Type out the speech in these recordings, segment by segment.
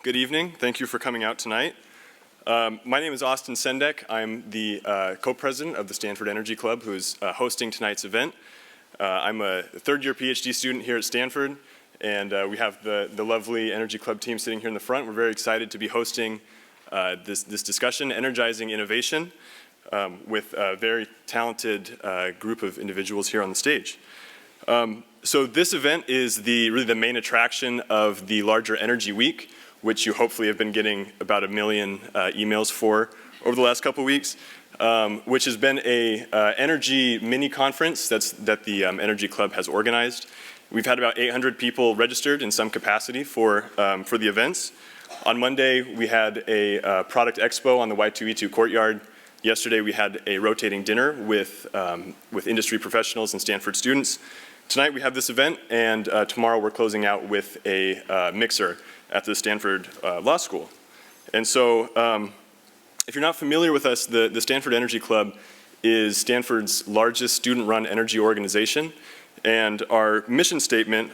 Good evening. Thank you for coming out tonight. My name is Austin Sendek. I'm the co-president of the Stanford Energy Club, who's hosting tonight's event. I'm a third-year PhD student here at Stanford, and we have the lovely Energy Club team sitting here in the front. We're very excited to be hosting this discussion, Energizing Innovation, with a very talented group of individuals here on the stage. So this event is really the main attraction of the larger Energy Week, which you hopefully have been getting about 1 million emails for over the last couple weeks, which has been a energy mini conference that the Energy Club has organized. We've had about 800 people registered in some capacity for the events. On Monday, we had a product expo on the Y2E2 courtyard. Yesterday, we had a rotating dinner with industry professionals and Stanford students. Tonight, we have this event, and tomorrow we're closing out with a mixer at the Stanford Law School. And so, if you're not familiar with us, the Stanford Energy Club is Stanford's largest student-run energy organization. And our mission statement,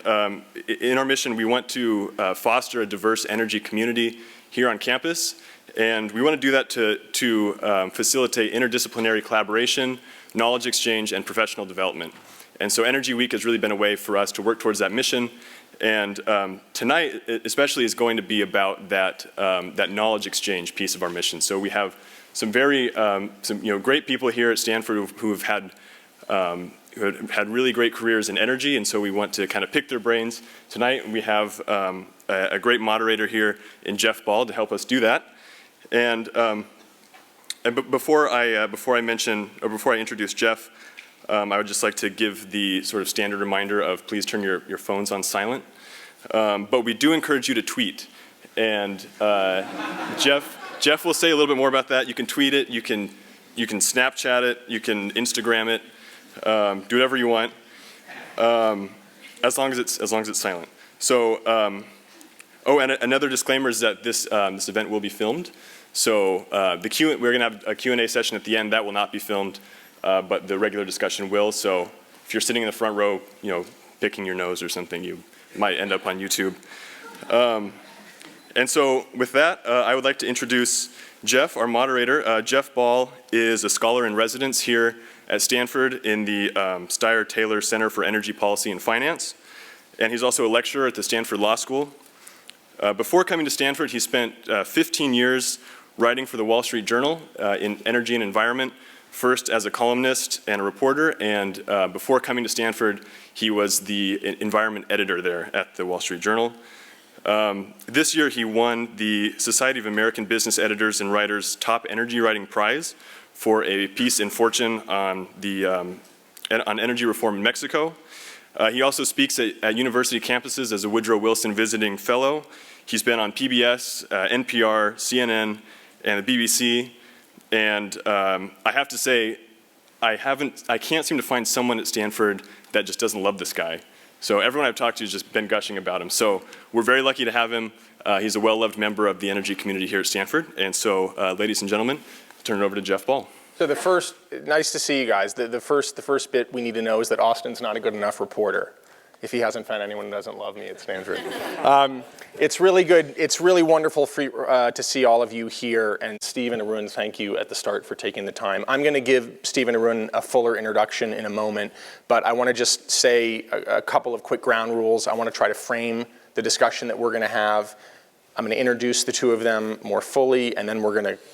in our mission, we want to foster a diverse energy community here on campus. And we want to do that to facilitate interdisciplinary collaboration, knowledge exchange, and professional development. And so Energy Week has really been a way for us to work towards that mission. And tonight, especially, is going to be about that knowledge exchange piece of our mission. So we have some very great people here at Stanford who have had really great careers in energy, and so we want to kind of pick their brains. Tonight we have a great moderator here in Jeff Ball to help us do that. And before I introduce Jeff, I would just like to give the sort of standard reminder of please turn your phones on silent. But we do encourage you to tweet. And Jeff will say a little bit more about that. You can tweet it, you can Snapchat it, you can Instagram it, do whatever you want, as long as it's silent. So, and another disclaimer is that this event will be filmed. So we're going to have a Q&A session at the end that will not be filmed. But the regular discussion will. So if you're sitting in the front row, picking your nose or something, you might end up on YouTube. And so with that, I would like to introduce Jeff, our moderator. Jeff Ball is a scholar in residence here at Stanford in the Steyer-Taylor Center for Energy Policy and Finance. And he's also a lecturer at the Stanford Law School. Before coming to Stanford, he spent 15 years writing for the Wall Street Journal in energy and environment, first as a columnist and a reporter, and before coming to Stanford, he was the environment editor there at the Wall Street Journal. This year, he won the Society of American Business Editors and Writers Top Energy Writing Prize for a piece in Fortune on energy reform in Mexico. He also speaks at university campuses as a Woodrow Wilson Visiting Fellow. He's been on PBS, NPR, CNN, and the BBC. And I have to say, I can't seem to find someone at Stanford that just doesn't love this guy. So everyone I've talked to has just been gushing about him. So we're very lucky to have him. He's a well-loved member of the energy community here at Stanford. And so, ladies and gentlemen, I'll turn it over to Jeff Ball. So nice to see you guys. The first bit we need to know is that Austin's not a good enough reporter, if he hasn't found anyone who doesn't love me at Stanford. It's really good. It's really wonderful to see all of you here. And Steve and Arun, thank you at the start for taking the time. I'm going to give Steve and Arun a fuller introduction in a moment, but I want to just say a couple of quick ground rules. I want to try to frame the discussion that we're going to have. I'm going to introduce the two of them more fully, and then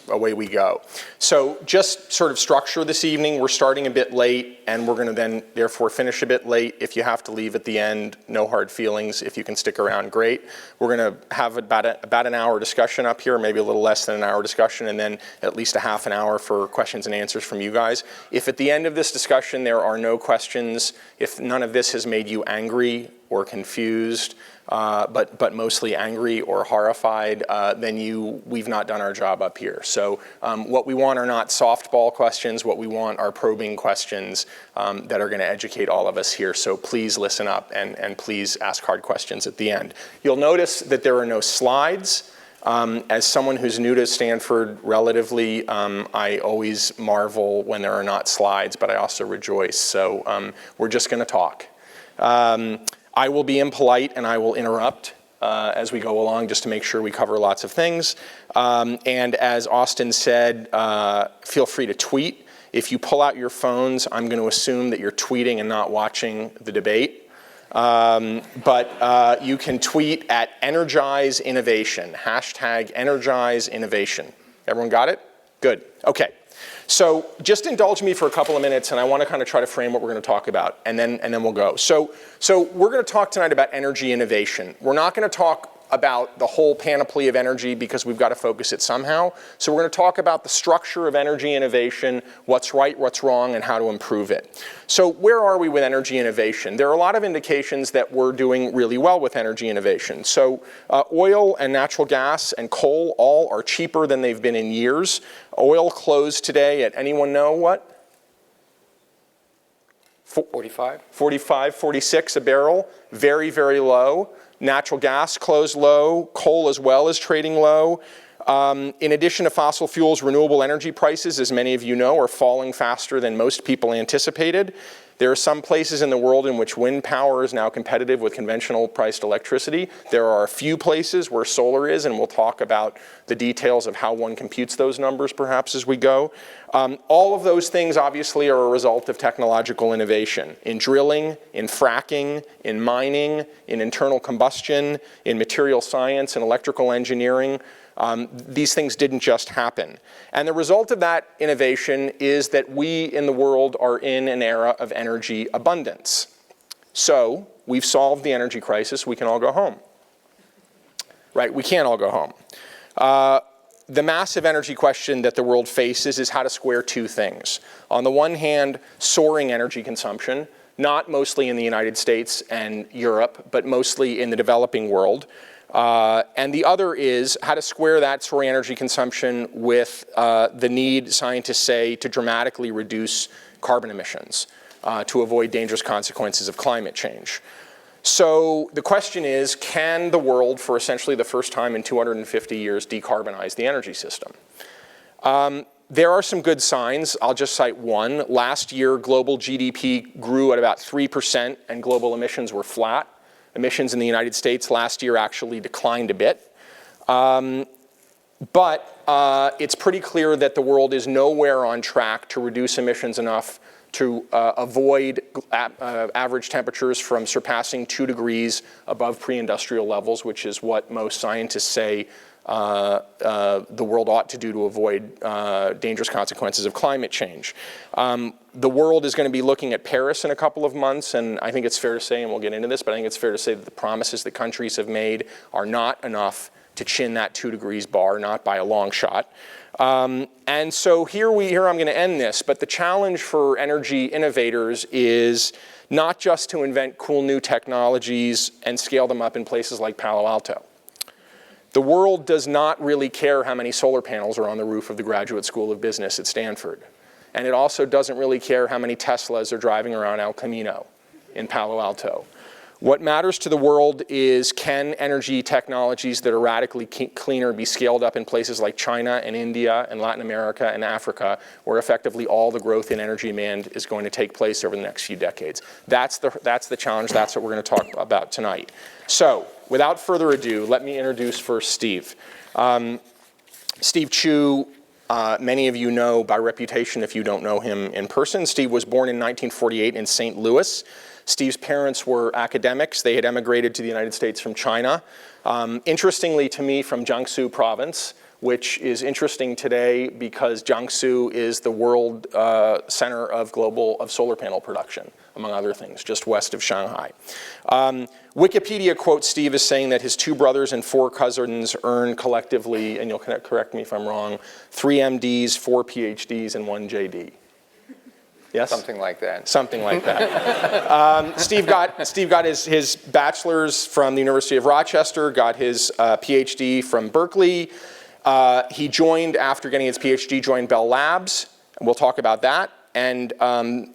away we go. So just sort of structure this evening, we're starting a bit late, and we're going to then therefore finish a bit late. If you have to leave at the end, no hard feelings. If you can stick around, great. We're going to have about an hour discussion up here, maybe a little less than an hour discussion, and then at least a half an hour for questions and answers from you guys. If at the end of this discussion there are no questions, if none of this has made you angry or confused, but mostly angry or horrified, then we've not done our job up here. So what we want are not softball questions. What we want are probing questions that are going to educate all of us here. So please listen up and please ask hard questions at the end. You'll notice that there are no slides. As someone who's new to Stanford relatively, I always marvel when there are not slides, but I also rejoice. So we're just going to talk. I will be impolite and I will interrupt as we go along, just to make sure we cover lots of things. And as Austin said, feel free to tweet. If you pull out your phones, I'm going to assume that you're tweeting and not watching the debate. But you can tweet at Energize Innovation, hashtag Energize Innovation. Everyone got it? Good. Okay. So just indulge me for a couple of minutes, and I want to kind of try to frame what we're going to talk about, and then we'll go. So we're going to talk tonight about energy innovation. We're not going to talk about the whole panoply of energy because we've got to focus it somehow. So we're going to talk about the structure of energy innovation, what's right, what's wrong, and how to improve it. So where are we with energy innovation? There are a lot of indications that we're doing really well with energy innovation. So oil and natural gas and coal all are cheaper than they've been in years. Oil closed today at, anyone know what? 45? 45, 46 a barrel, very, very low. Natural gas closed low, coal as well is trading low. In addition to fossil fuels, renewable energy prices, as many of you know, are falling faster than most people anticipated. There are some places in the world in which wind power is now competitive with conventional priced electricity. There are a few places where solar is, and we'll talk about the details of how one computes those numbers perhaps as we go. All of those things obviously are a result of technological innovation in drilling, in fracking, in mining, in internal combustion, in material science and electrical engineering. These things didn't just happen. And the result of that innovation is that we in the world are in an era of energy abundance. So we've solved the energy crisis, we can all go home. Right, we can't all go home. The massive energy question that the world faces is how to square two things. On the one hand, soaring energy consumption, not mostly in the United States and Europe, but mostly in the developing world. And the other is how to square that soaring energy consumption with the need, scientists say, to dramatically reduce carbon emissions to avoid dangerous consequences of climate change. So the question is, can the world, for essentially the first time in 250 years, decarbonize the energy system? There are some good signs. I'll just cite one. Last year, global GDP grew at about 3% and global emissions were flat. Emissions in the United States last year actually declined a bit. But it's pretty clear that the world is nowhere on track to reduce emissions enough to avoid average temperatures from surpassing 2 degrees above pre-industrial levels, which is what most scientists say the world ought to do to avoid dangerous consequences of climate change. The world is going to be looking at Paris in a couple of months, and I think it's fair to say, and we'll get into this, but I think it's fair to say that the promises that countries have made are not enough to chin that 2 degrees bar, not by a long shot. And so here I'm going to end this, but the challenge for energy innovators is not just to invent cool new technologies and scale them up in places like Palo Alto. The world does not really care how many solar panels are on the roof of the Graduate School of Business at Stanford. And it also doesn't really care how many Teslas are driving around El Camino in Palo Alto. What matters to the world is, can energy technologies that are radically cleaner be scaled up in places like China and India and Latin America and Africa, where effectively all the growth in energy demand is going to take place over the next few decades. That's the challenge. That's what we're going to talk about tonight. So without further ado, let me introduce first Steve. Steve Chu, many of you know by reputation if you don't know him in person. Steve was born in 1948 in St. Louis. Steve's parents were academics. They had emigrated to the United States from China. Interestingly to me, from Jiangsu province, which is interesting today because Jiangsu is the world center of solar panel production, among other things, just west of Shanghai. Wikipedia quotes Steve as saying that his 2 brothers and 4 cousins earn collectively, and you'll correct me if I'm wrong, 3 MDs, 4 PhDs, and 1 JD. Yes? Something like that. Something like that. Steve got his bachelor's from the University of Rochester, got his PhD from Berkeley. He joined, after getting his PhD, joined Bell Labs, and we'll talk about that, and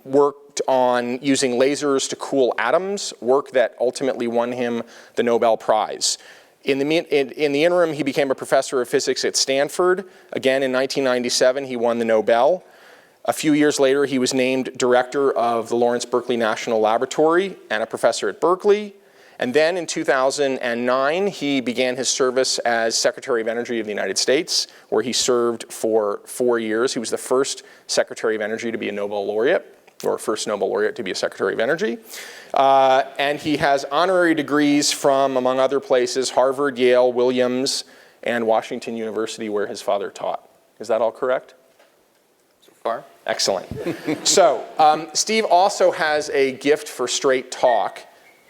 worked on using lasers to cool atoms, work that ultimately won him the Nobel Prize. In the interim, he became a professor of physics at Stanford. Again, in 1997, he won the Nobel. A few years later, he was named director of the Lawrence Berkeley National Laboratory and a professor at Berkeley. And then in 2009, he began his service as Secretary of Energy of the United States, where he served for 4 years. He was the first Secretary of Energy to be a Nobel laureate, or first Nobel laureate to be a Secretary of Energy. And he has honorary degrees from, among other places, Harvard, Yale, Williams, and Washington University, where his father taught. Is that all correct? So far. Excellent. So Steve also has a gift for straight talk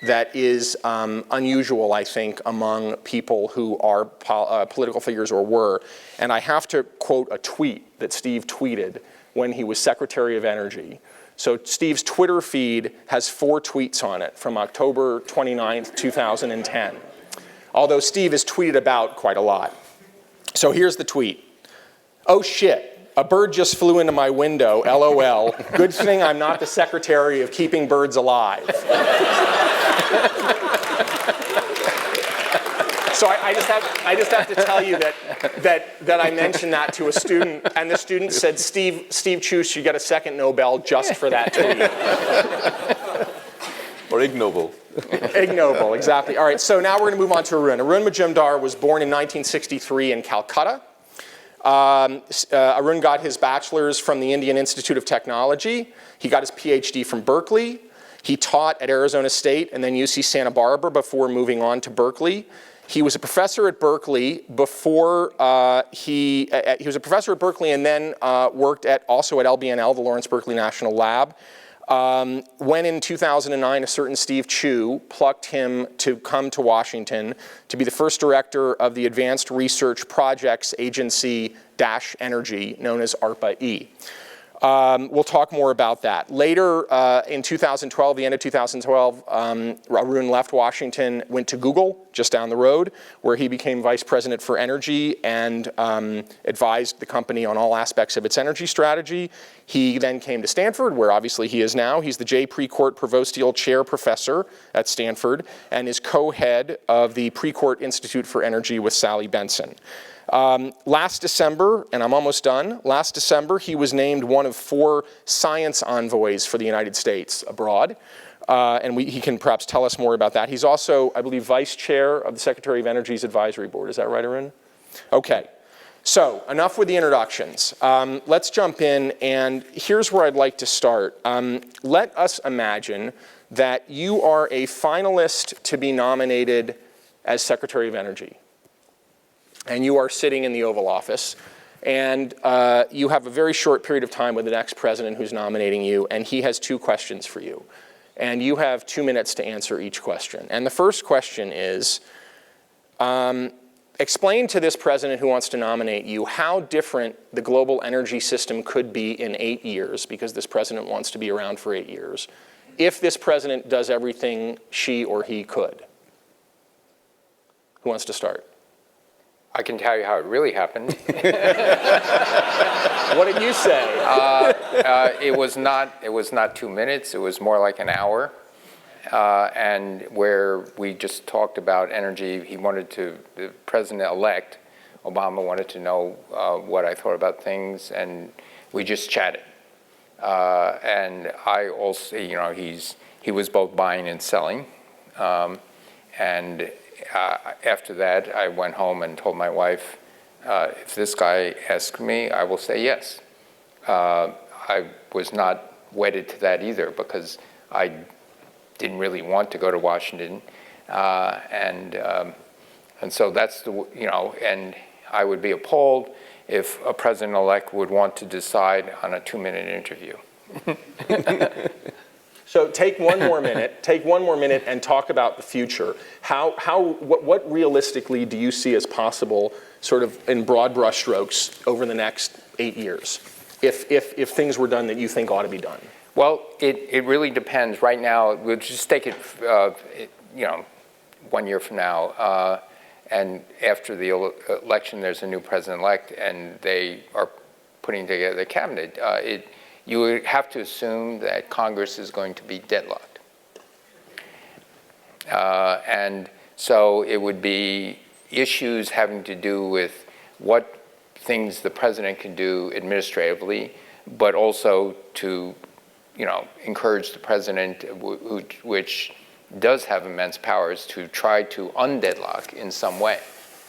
that is unusual, I think, among people who are political figures or were. And I have to quote a tweet that Steve tweeted when he was Secretary of Energy. So Steve's Twitter feed has 4 tweets on it from October 29th, 2010. Although Steve is tweeted about quite a lot. So here's the tweet. "Oh shit, a bird just flew into my window, LOL. Good thing I'm not the Secretary of Keeping Birds Alive." So I just have to tell you that I mentioned that to a student, and the student said, Steve Chus should get a second Nobel just for that tweet. Or ignoble. Ignoble, exactly. All right, so now we're going to move on to Arun. Arun Majumdar was born in 1963 in Calcutta. Arun got his bachelor's from the Indian Institute of Technology. He got his PhD from Berkeley. He taught at Arizona State and then UC Santa Barbara before moving on to Berkeley. He was a professor at Berkeley before he was a professor at Berkeley and then worked also at LBNL, the Lawrence Berkeley National Lab. When in 2009, a certain Steve Chu plucked him to come to Washington to be the first director of the Advanced Research Projects Agency Energy, known as ARPA-E. We'll talk more about that. Later in 2012, the end of 2012, Arun left Washington, went to Google, just down the road, where he became vice president for energy and advised the company on all aspects of its energy strategy. He then came to Stanford, where obviously he is now. He's the J. Precourt Provostial Chair Professor at Stanford and is co-head of the Precourt Institute for Energy with Sally Benson. Last December, and I'm almost done, last December he was named one of 4 science envoys for the United States abroad. And he can perhaps tell us more about that. He's also, I believe, vice chair of the Secretary of Energy's advisory board. Is that right, Arun? Okay. So enough with the introductions. Let's jump in, and here's where I'd like to start. Let us imagine that you are a finalist to be nominated as Secretary of Energy. And you are sitting in the Oval Office, and you have a very short period of time with the next president who's nominating you, and he has 2 questions for you. And you have 2 minutes to answer each question. And the first question is, explain to this president who wants to nominate you how different the global energy system could be in 8 years, because this president wants to be around for 8 years, if this president does everything she or he could. Who wants to start? I can tell you how it really happened. What did you say? It was not 2 minutes. It was more like an hour, and where we just talked about energy. The president-elect Obama wanted to know what I thought about things, and we just chatted. And I also, he was both buying and selling, and. After that, I went home and told my wife, if this guy asks me, I will say yes. I was not wedded to that either, because I didn't really want to go to Washington. And so that's and I would be appalled if a president-elect would want to decide on a 2-minute interview. So take one more minute and talk about the future. What realistically do you see as possible, sort of in broad brushstrokes, over the next 8 years, if things were done that you think ought to be done? Well, it really depends. Right now, we'll just take it, 1 year from now, and after the election, there's a new president-elect, and they are putting together the cabinet. You would have to assume that Congress is going to be deadlocked. And so it would be issues having to do with what things the president can do administratively, but also to encourage the president, which does have immense powers to try to undeadlock in some way.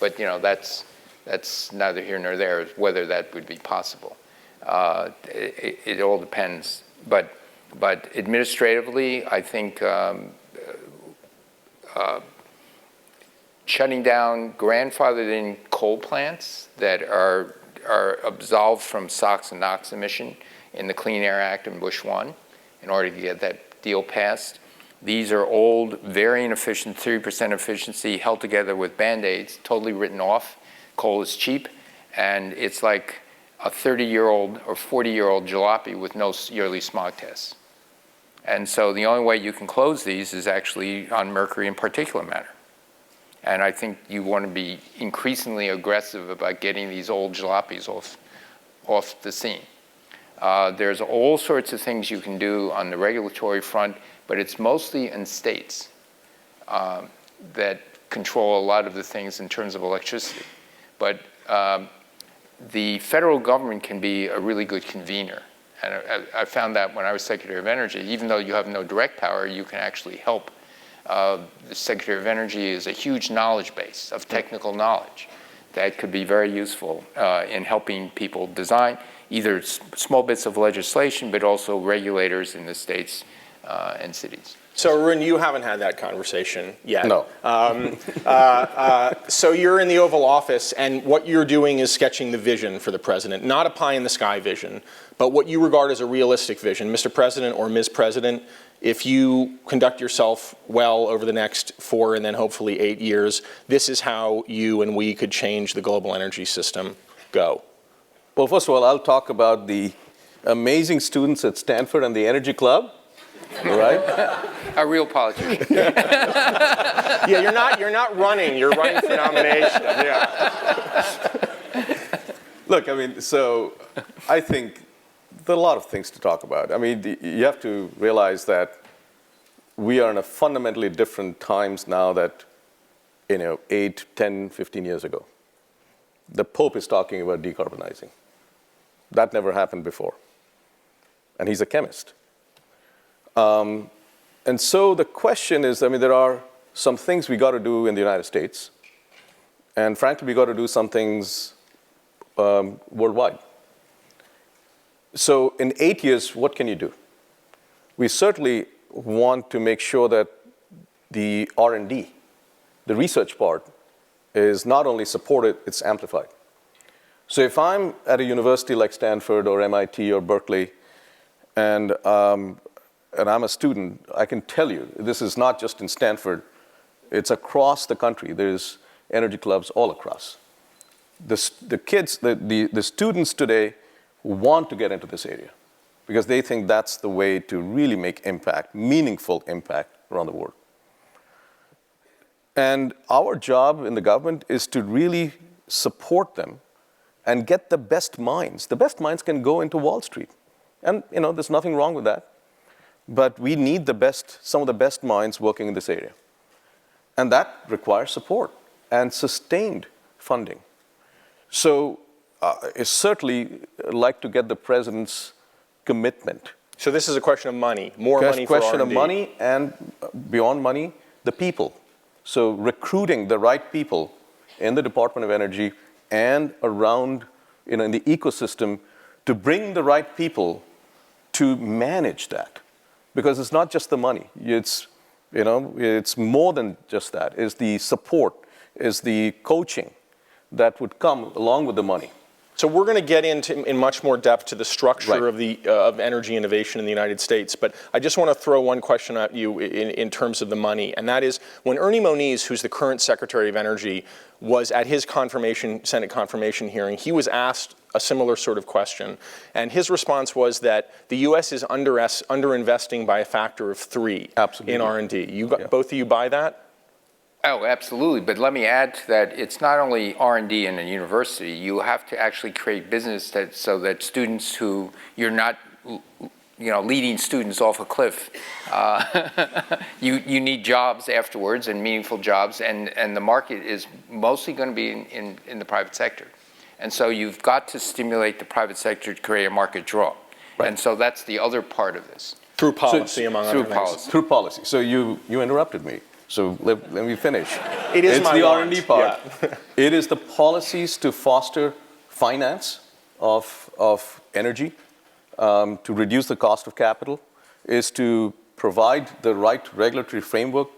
But that's neither here nor there, whether that would be possible. It all depends. But administratively, I think shutting down grandfathered-in coal plants that are absolved from SOx and NOx emission in the Clean Air Act and Bush 1 in order to get that deal passed. These are old, very inefficient, 30% efficiency, held together with Band-Aids, totally written off. Coal is cheap, and it's like a 30-year-old or 40-year-old jalopy with no yearly smog tests. And so the only way you can close these is actually on mercury and particulate matter. And I think you want to be increasingly aggressive about getting these old jalopies off the scene. There's all sorts of things you can do on the regulatory front, but it's mostly in states that control a lot of the things in terms of electricity. But the federal government can be a really good convener. And I found that when I was Secretary of Energy, even though you have no direct power, you can actually help. The Secretary of Energy is a huge knowledge base of technical knowledge that could be very useful in helping people design either small bits of legislation, but also regulators in the states and cities. So, Arun, you haven't had that conversation yet. No. So you're in the Oval Office, and what you're doing is sketching the vision for the president, not a pie-in-the-sky vision, but what you regard as a realistic vision. Mr. President or Ms. President, if you conduct yourself well over the next 4 and then hopefully 8 years, this is how you and we could change the global energy system. Go. Well, first of all, I'll talk about the amazing students at Stanford and the Energy Club, all right? A real politician. Yeah, you're not running, you're running for nomination, yeah. Look, I mean, so I think there are a lot of things to talk about. I mean, you have to realize that we are in a fundamentally different times now that, 8, 10, 15 years ago. The Pope is talking about decarbonizing. That never happened before. And he's a chemist. And so the question is, I mean, there are some things we got to do in the United States. And frankly, we got to do some things worldwide. So in 8 years, what can you do? We certainly want to make sure that the R&D, the research part, is not only supported, it's amplified. So if I'm at a university like Stanford or MIT or Berkeley, and I'm a student, I can tell you, this is not just in Stanford, it's across the country. There's energy clubs all across. The kids, the students today want to get into this area because they think that's the way to really make impact, meaningful impact around the world. And our job in the government is to really support them and get the best minds. The best minds can go into Wall Street. And there's nothing wrong with that. But we need some of the best minds working in this area. And that requires support and sustained funding. So I certainly like to get the president's commitment. So this is a question of money, more money for R&D. Question of money, and beyond money, the people. So recruiting the right people in the Department of Energy and around, in the ecosystem to bring the right people to manage that. Because it's not just the money. It's more than just that. It's the support, it's the coaching that would come along with the money. So we're going to get in much more depth to the structure right. of energy innovation in the United States. But I just want to throw one question at you in terms of the money. And that is, when Ernie Moniz, who's the current Secretary of Energy, was at his Senate confirmation hearing, he was asked a similar sort of question. And his response was that the U.S. is underinvesting by a factor of 3 Absolutely. In R&D. Both of you buy that? Oh, absolutely. But let me add to that, it's not only R&D in a university. You have to actually create business so that students who you're not leading students off a cliff. You need jobs afterwards and meaningful jobs, and the market is mostly going to be in the private sector. And so you've got to stimulate the private sector to create a market draw. Right. And so that's the other part of this. Through policy, among other through things. policy. Through policy. So you interrupted me. So let me finish. It is it's my the want. R&D part. Yeah. It is the policies to foster finance of energy, to reduce the cost of capital, is to provide the right regulatory framework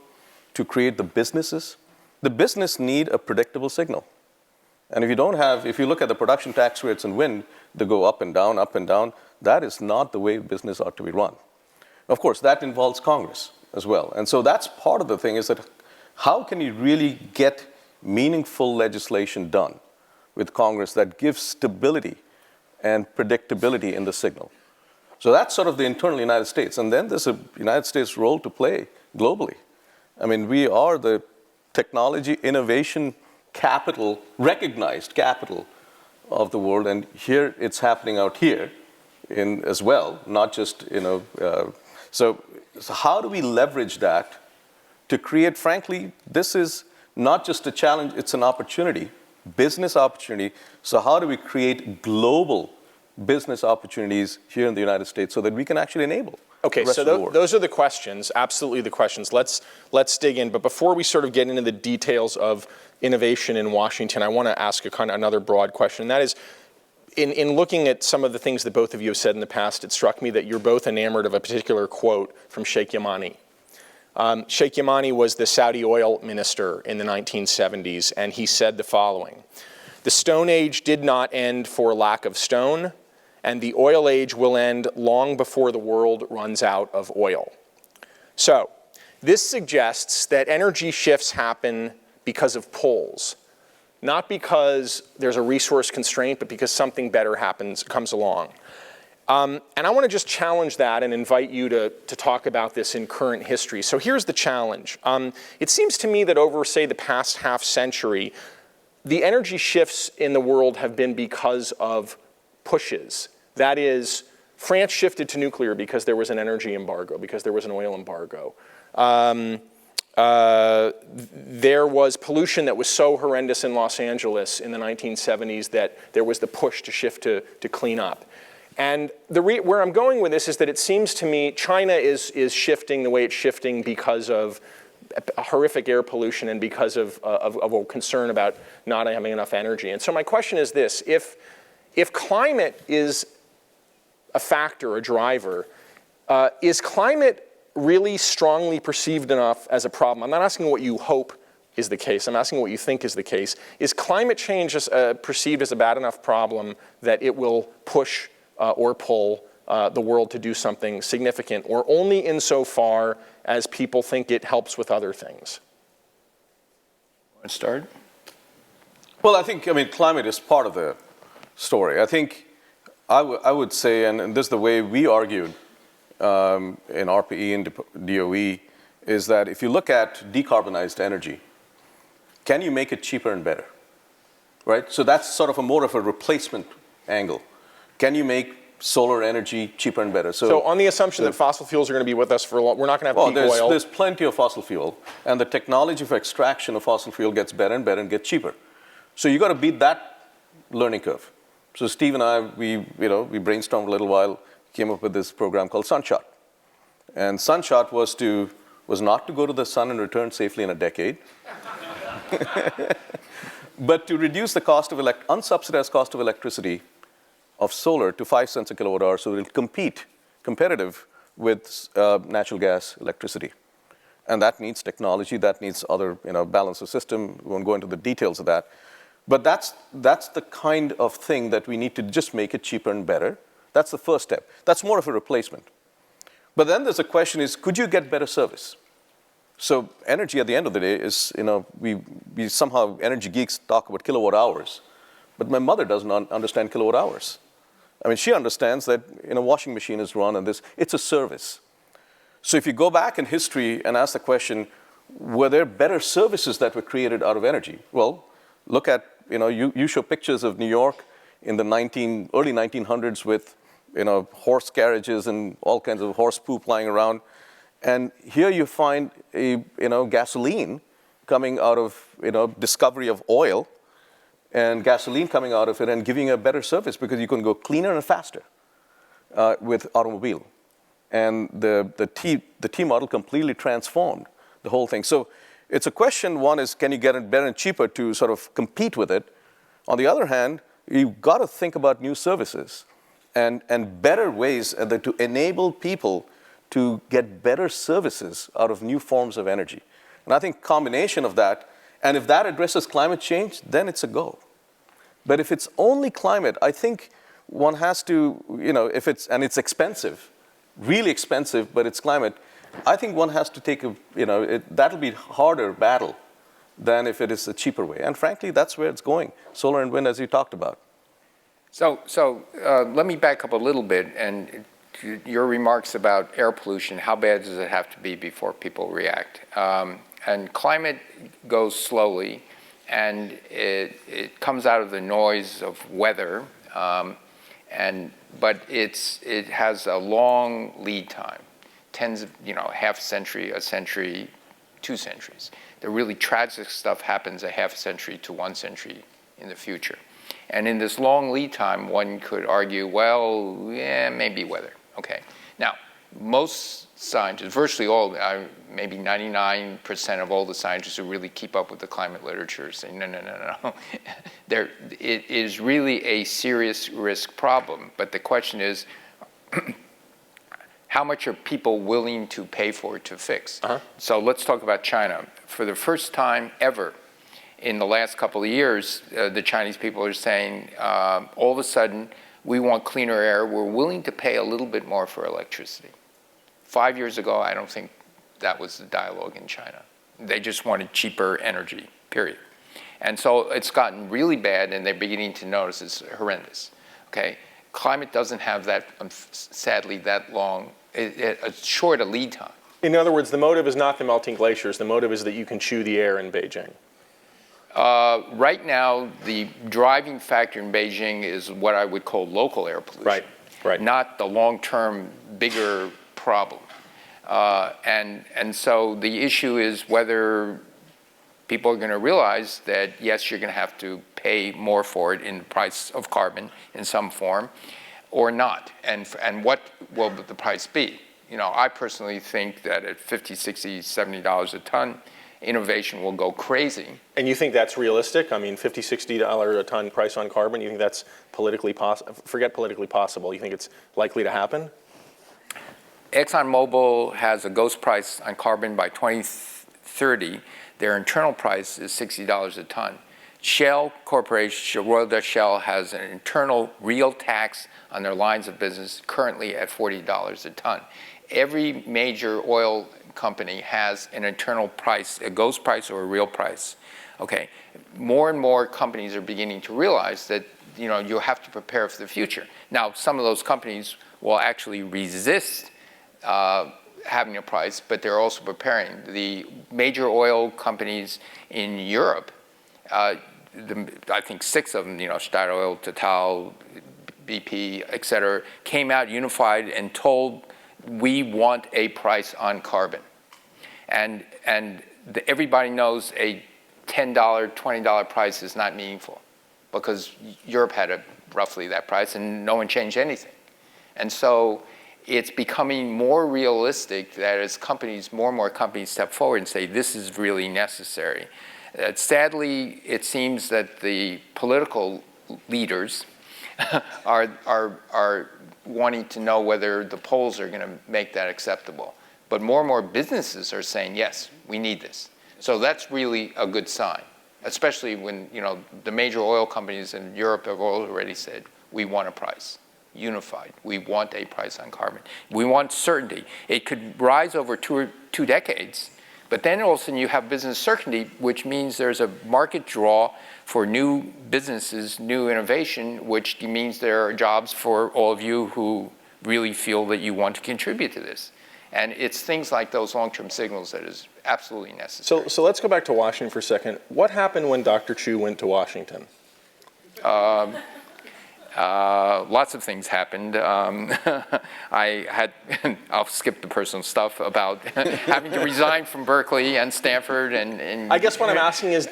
to create the businesses. The business need a predictable signal. And if you look at the production tax rates in wind, they go up and down, up and down. That is not the way business ought to be run. Of course, that involves Congress as well. And so that's part of the thing, is that how can you really get meaningful legislation done with Congress that gives stability and predictability in the signal? So that's sort of the internal United States. And then there's a United States role to play globally. I mean, we are the technology innovation capital, recognized capital of the world. And here it's happening out here as well, not just, so how do we leverage that to create, frankly, this is not just a challenge, it's an opportunity, business opportunity. So how do we create global business opportunities here in the United States so that we can actually enable Okay, the rest so of the world? those are the questions, absolutely the questions. Let's dig in. But before we sort of get into the details of innovation in Washington, I want to ask another broad question. And that is, in looking at some of the things that both of you have said in the past, it struck me that you're both enamored of a particular quote from Sheikh Yamani. Sheikh Yamani was the Saudi oil minister in the 1970s, and he said the following: "The Stone Age did not end for lack of stone, and the oil age will end long before the world runs out of oil." So this suggests that energy shifts happen because of pulls, not because there's a resource constraint, but because something better comes along. And I want to just challenge that and invite you to talk about this in current history. So here's the challenge. It seems to me that over, say, the past half century, the energy shifts in the world have been because of pushes. That is, France shifted to nuclear because there was an energy embargo, because there was an oil embargo. There was pollution that was so horrendous in Los Angeles in the 1970s that there was the push to shift to clean up. And where I'm going with this is that it seems to me China is shifting the way it's shifting because of horrific air pollution and because of a concern about not having enough energy. And so my question is this: if climate is a factor, a driver, is climate really strongly perceived enough as a problem? I'm not asking what you hope is the case. I'm asking what you think is the case. Is climate change perceived as a bad enough problem that it will push or pull the world to do something significant, or only insofar as people think it helps with other things? Want to start? Well, I think, climate is part of the story. I think I would say, and this is the way we argued in ARPA-E and DOE, is that if you look at decarbonized energy, can you make it cheaper and better, right? So that's sort of more of a replacement angle. Can you make solar energy cheaper and better? So on the assumption that fossil fuels are going to be with us for a long, we're not going to have peak oil. There's plenty of fossil fuel, and the technology for extraction of fossil fuel gets better and better and gets cheaper. So you got to beat that learning curve. So Steve and I, we brainstormed a little while, came up with this program called Sunshot. And Sunshot was not to go to the sun and return safely in a decade, but to reduce the cost of unsubsidized cost of electricity of solar to 5 cents a kilowatt hour, so it'll competitive with natural gas electricity. And that needs technology, that needs other, balance of system. We won't go into the details of that. But that's the kind of thing that we need to just make it cheaper and better. That's the first step. That's more of a replacement. But then there's a question is, could you get better service? So energy at the end of the day is, we somehow, energy geeks talk about kilowatt hours. But my mother does not understand kilowatt hours. She understands that a washing machine is run and it's a service. So if you go back in history and ask the question, were there better services that were created out of energy? Well, look at, you show pictures of New York in the early 1900s with, horse carriages and all kinds of horse poop lying around. And here you find gasoline coming out of, discovery of oil, and gasoline coming out of it and giving a better service because you can go cleaner and faster with automobile. And the T model completely transformed the whole thing. So it's a question, one is, can you get it better and cheaper to sort of compete with it? On the other hand, you've got to think about new services and better ways to enable people to get better services out of new forms of energy. And I think combination of that, and if that addresses climate change, then it's a go. But if it's only climate, I think one has to, if it's expensive, really expensive, but it's climate, I think one has to take that'll be a harder battle than if it is a cheaper way. And frankly, that's where it's going, solar and wind, as you talked about. So let me back up a little bit, and your remarks about air pollution, how bad does it have to be before people react? And climate goes slowly, and it comes out of the noise of weather, but it has a long lead time, half a century, a century, 2 centuries. The really tragic stuff happens a half a century to 1 century in the future. And in this long lead time, one could argue, well, yeah, maybe weather. Okay. Now, most scientists, virtually all, maybe 99% of all the scientists who really keep up with the climate literature say, no. It is really a serious risk problem. But the question is, how much are people willing to pay for it to fix? So let's talk about China. For the first time ever in the last couple of years, the Chinese people are saying, all of a sudden, we want cleaner air. We're willing to pay a little bit more for electricity. 5 years ago, I don't think that was the dialogue in China. They just wanted cheaper energy, period. And so it's gotten really bad, and they're beginning to notice it's horrendous. Okay, climate doesn't have that, sadly, that long, a short a lead time. In other words, the motive is not the melting glaciers. The motive is that you can chew the air in Beijing. Right now, the driving factor in Beijing is what I would call local air pollution. Right. Not the long-term, bigger problem. And so the issue is whether people are going to realize that, yes, you're going to have to pay more for it in the price of carbon in some form, or not. And what will the price be? I personally think that at $50, $60, $70 a ton, innovation will go crazy. And you think that's realistic? I mean, $50, $60 a ton price on carbon, you think that's politically possible? Forget politically possible. You think it's likely to happen? ExxonMobil has a ghost price on carbon by 2030. Their internal price is $60 a ton. Shell Corporation, Royal Dutch Shell, has an internal real tax on their lines of business currently at $40 a ton. Every major oil company has an internal price, a ghost price or a real price. Okay, more and more companies are beginning to realize that you have to prepare for the future. Now, some of those companies will actually resist having a price, but they're also preparing. The major oil companies in Europe, I think 6 of them, Statoil, Total, BP, et cetera, came out unified and told we want a price on carbon. And everybody knows a $10, $20 price is not meaningful because Europe had roughly that price and no one changed anything. And so it's becoming more realistic that as more and more companies step forward and say this is really necessary. Sadly, it seems that the political leaders are wanting to know whether the polls are going to make that acceptable. But more and more businesses are saying, yes, we need this. So that's really a good sign, especially when the major oil companies in Europe have already said, we want a price, unified. We want a price on carbon. We want certainty. It could rise over two decades, but then all of a sudden you have business certainty, which means there's a market draw for new businesses, new innovation, which means there are jobs for all of you who really feel that you want to contribute to this. And it's things like those long-term signals that is absolutely necessary. So let's go back to Washington for a second. What happened when Dr. Chu went to Washington? Lots of things happened. I'll skip the personal stuff about having to resign from Berkeley and Stanford. And I guess what I'm asking is,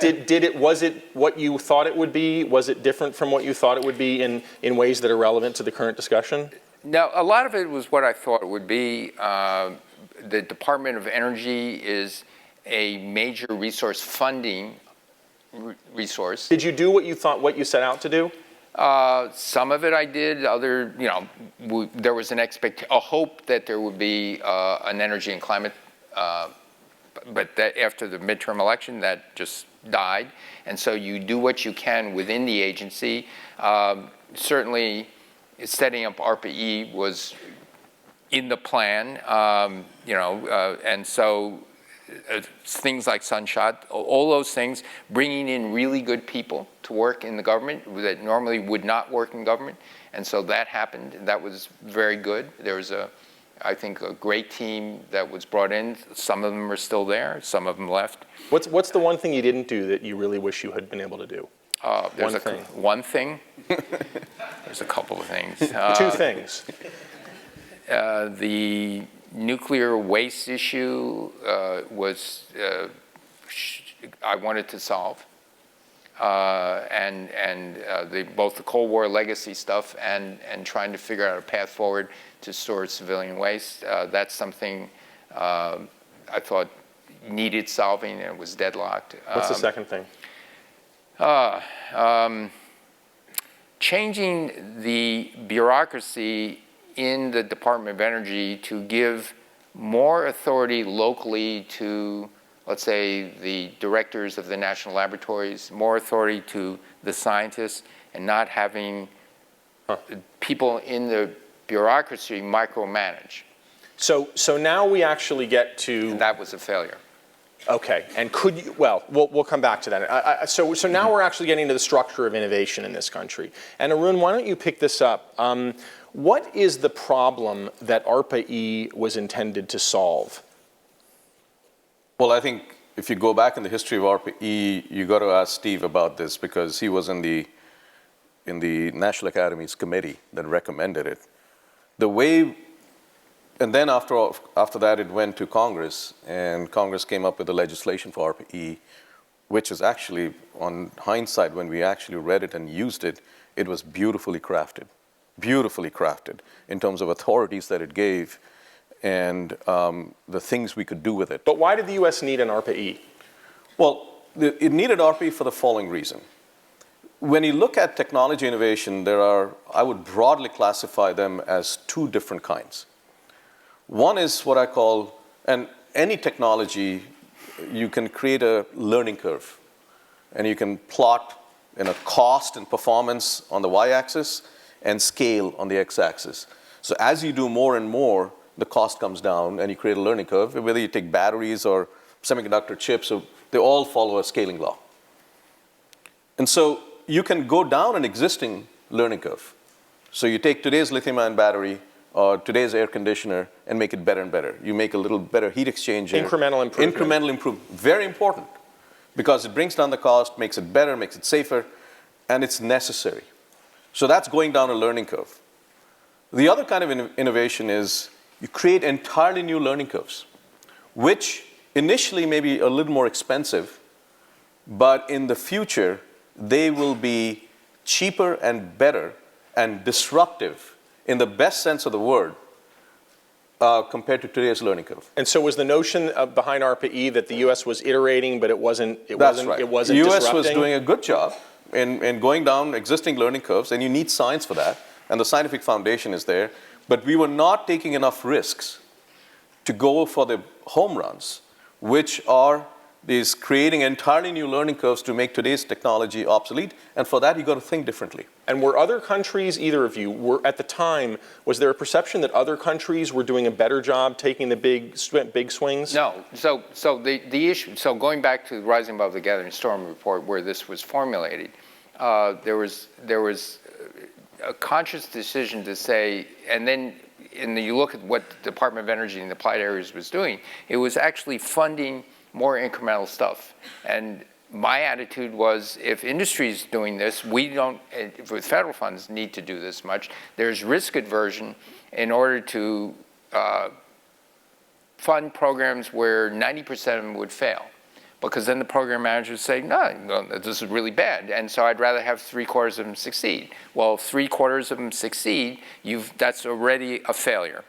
was it what you thought it would be? Was it different from what you thought it would be in ways that are relevant to the current discussion? No, a lot of it was what I thought it would be. The Department of Energy is a major resource funding resource. Did you do what you set out to do? Some of it I did. Other, there was a hope that there would be an energy and climate, but that after the midterm election, that just died. And so you do what you can within the agency. Certainly, setting up ARPA-E was in the plan, and so things like Sunshot, all those things, bringing in really good people to work in the government that normally would not work in government, and so that happened, and that was very good. There was I think, a great team that was brought in. Some of them are still there, some of them left. What's the one thing you didn't do that you really wish you had been able to do? One thing? There's a couple of things. Two things. The nuclear waste issue was I wanted to solve, and both the Cold War legacy stuff and trying to figure out a path forward to store civilian waste. That's something I thought needed solving, and it was deadlocked. What's the second thing? Changing the bureaucracy in the Department of Energy to give more authority locally to, let's say, the directors of the national laboratories, more authority to the scientists, and not having people in the bureaucracy micromanage. So now we actually get to... And that was a failure. Okay, and could you, well, we'll come back to that. So now we're actually getting to the structure of innovation in this country. And Arun, why don't you pick this up? What is the problem that ARPA-E was intended to solve? Well, I think if you go back in the history of ARPA-E, you got to ask Steve about this because he was in the National Academy's committee that recommended it. The way, and then after that, it went to Congress, and Congress came up with the legislation for ARPA-E, which is actually, on hindsight, when we actually read it and used it, it was beautifully crafted in terms of authorities that it gave and the things we could do with it. But why did the U.S. need an ARPA-E? Well, it needed ARPA-E for the following reason. When you look at technology innovation, I would broadly classify them as two different kinds. One is what I call, and any technology, you can create a learning curve, and you can plot cost and performance on the y-axis and scale on the x-axis. So as you do more and more, the cost comes down, and you create a learning curve. Whether you take batteries or semiconductor chips, they all follow a scaling law. And so you can go down an existing learning curve. So you take today's lithium-ion battery or today's air conditioner and make it better and better. You make a little better heat exchanger. Incremental improvement. Incremental improvement. Very important because it brings down the cost, makes it better, makes it safer, and it's necessary. So that's going down a learning curve. The other kind of innovation is you create entirely new learning curves, which initially may be a little more expensive, but in the future, they will be cheaper and better and disruptive in the best sense of the word compared to today's learning curve. And so was the notion behind ARPA-E that the U.S. was iterating, but it wasn't The disrupting? U.S. was doing a good job in going down existing learning curves, and you need science for that, and the scientific foundation is there, but we were not taking enough risks to go for the home runs, which are these creating entirely new learning curves to make today's technology obsolete, and for that, you got to think differently. And were other countries, either of you, at the time, was there a perception that other countries were doing a better job taking the big swings? No. So the issue. So going back to the Rising Above the Gathering Storm report, where this was formulated, there was a conscious decision to say, and then you look at what the Department of Energy and the Applied Areas was doing. It was actually funding more incremental stuff. And my attitude was, if industry is doing this, we don't, with federal funds, need to do this much. There's risk aversion in order to fund programs where 90% of them would fail. because then the program manager would say, no, this is really bad, and so I'd rather have 3/4 of them succeed. Well, if 3/4 of them succeed, that's already a failure.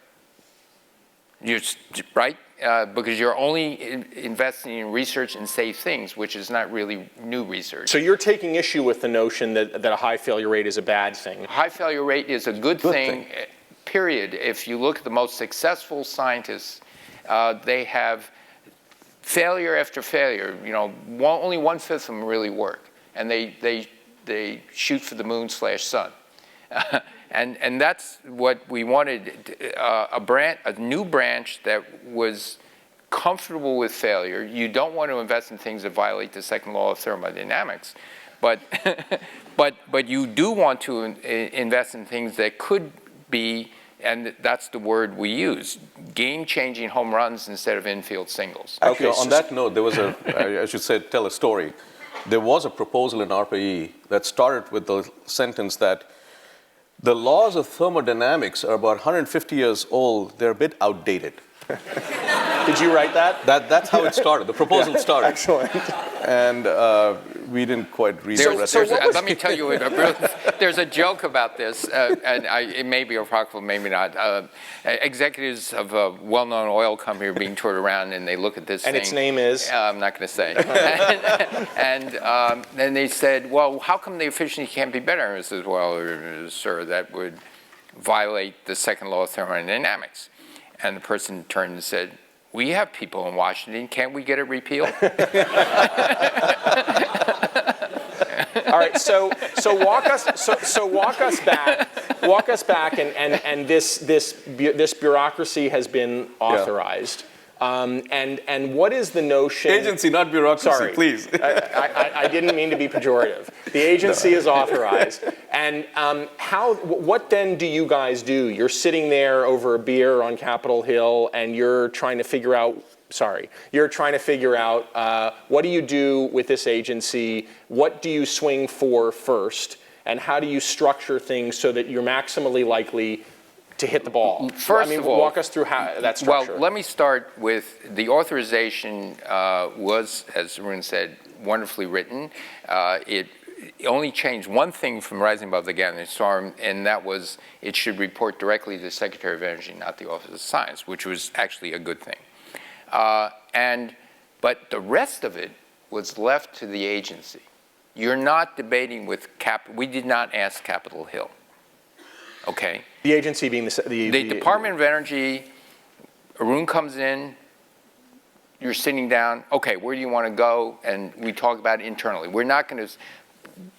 Right? Because you're only investing in research and safe things, which is not really new research. So you're taking issue with the notion that a high failure rate is a bad thing. High failure rate is a good thing, period. If you look at the most successful scientists, they have failure after failure. Only 1/5 of them really work, and they shoot for the moon/sun. And that's what we wanted, a new branch that was comfortable with failure. You don't want to invest in things that violate the second law of thermodynamics, but, but you do want to invest in things that could be, and that's the word we use, game-changing home runs instead of infield singles. Actually, on that note, there was I should tell a story. There was a proposal in ARPA-E that started with the sentence that the laws of thermodynamics are about 150 years old. They're a bit outdated. Did you write that? That's how it started. The proposal started. Excellent. And we didn't quite read the rest of it. Let me tell you, there's a joke about this, and it may be apocryphal, maybe not. Executives of a well-known oil company are being toured around, and they look at this thing. And its name is? I'm not going to say. And they said, well, how come the efficiency can't be better? And I said, well, sir, that would violate the second law of thermodynamics. And the person turned and said, we have people in Washington, can't we get it repealed? All right, so walk us back, and this bureaucracy has been authorized. And what is the notion? Agency, not bureaucracy, sorry, please. I didn't mean to be pejorative. The agency is authorized. And what then do you guys do? You're sitting there over a beer on Capitol Hill, and you're trying to figure out, what do you do with this agency? What do you swing for first? And how do you structure things so that you're maximally likely to hit the ball? First of all, walk us through how that structure. Well, let me start with the authorization was, as Arun said, wonderfully written. It only changed one thing from Rising Above the Gathering Storm, and that was it should report directly to the Secretary of Energy, not the Office of Science, which was actually a good thing. But the rest of it was left to the agency. You're not debating with we did not ask Capitol Hill. Okay. The agency being the Department of Energy. Arun comes in. You're sitting down. Okay, where do you want to go? And we talk about it internally. We're not going to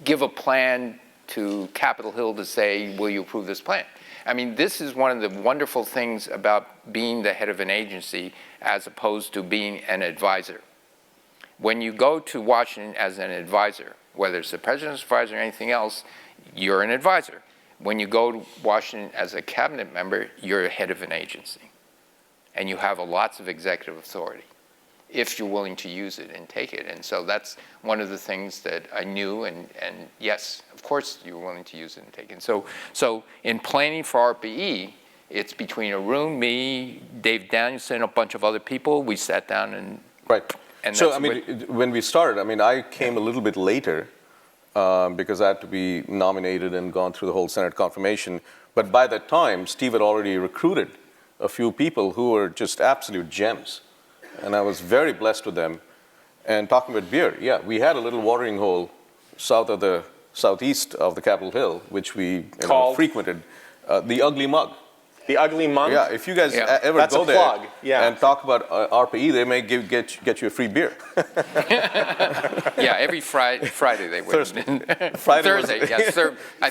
give a plan to Capitol Hill to say, will you approve this plan? I mean, this is one of the wonderful things about being the head of an agency as opposed to being an advisor. When you go to Washington as an advisor, whether it's the president's advisor or anything else, you're an advisor. When you go to Washington as a cabinet member, you're a head of an agency. And you have lots of executive authority if you're willing to use it and take it. And so that's one of the things that I knew, and yes, of course you were willing to use it and take it. So in planning for ARPA-E, it's between Arun, me, Dave Danielson, a bunch of other people. We sat down and... Right. And so, when we started, I came a little bit later because I had to be nominated and gone through the whole Senate confirmation. But by that time, Steve had already recruited a few people who were just absolute gems. And I was very blessed with them. And talking about beer, yeah, we had a little watering hole southeast of the Capitol Hill, which we frequented, the Ugly Mug. The Ugly Mug? Yeah, if you guys ever go there and talk about ARPA-E, they may get you a free beer. Yeah, every Friday they would. Thursday, yes.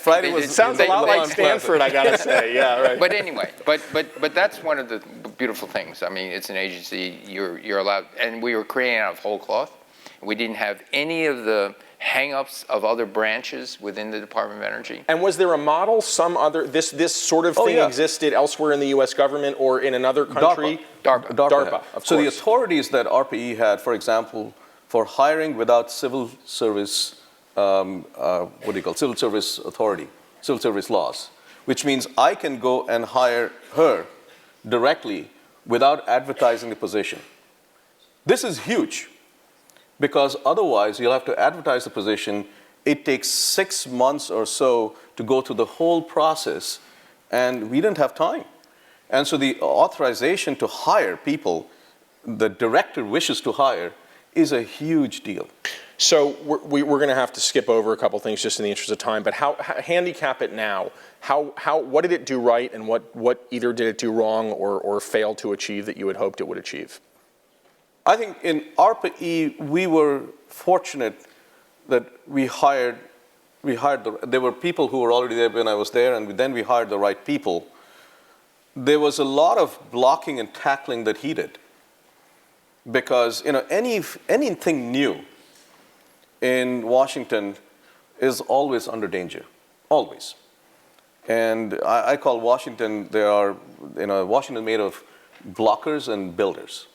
Friday was. It sounds a lot like Stanford, I gotta say. Yeah, right. But anyway, but that's one of the beautiful things. I mean, it's an agency. You're allowed, and we were creating out of whole cloth. We didn't have any of the hang-ups of other branches within the Department of Energy. And was there a model, this sort of thing existed elsewhere in the U.S. government or in another country? DARPA, of course. So the authorities that ARPA-E had, for example, for hiring without civil service, civil service authority, civil service laws, which means I can go and hire her directly without advertising the position. This is huge. because otherwise you'll have to advertise the position. It takes 6 months or so to go through the whole process, and we didn't have time. And so the authorization to hire people the director wishes to hire is a huge deal. So we're going to have to skip over a couple things just in the interest of time, but how handicap it now. What did it do right, and what either did it do wrong or fail to achieve that you had hoped it would achieve? I think in ARPA-E, we were fortunate that there were people who were already there when I was there, and then we hired the right people. There was a lot of blocking and tackling that he did, because anything new in Washington is always under danger, always. And I call Washington, Washington made of blockers and builders.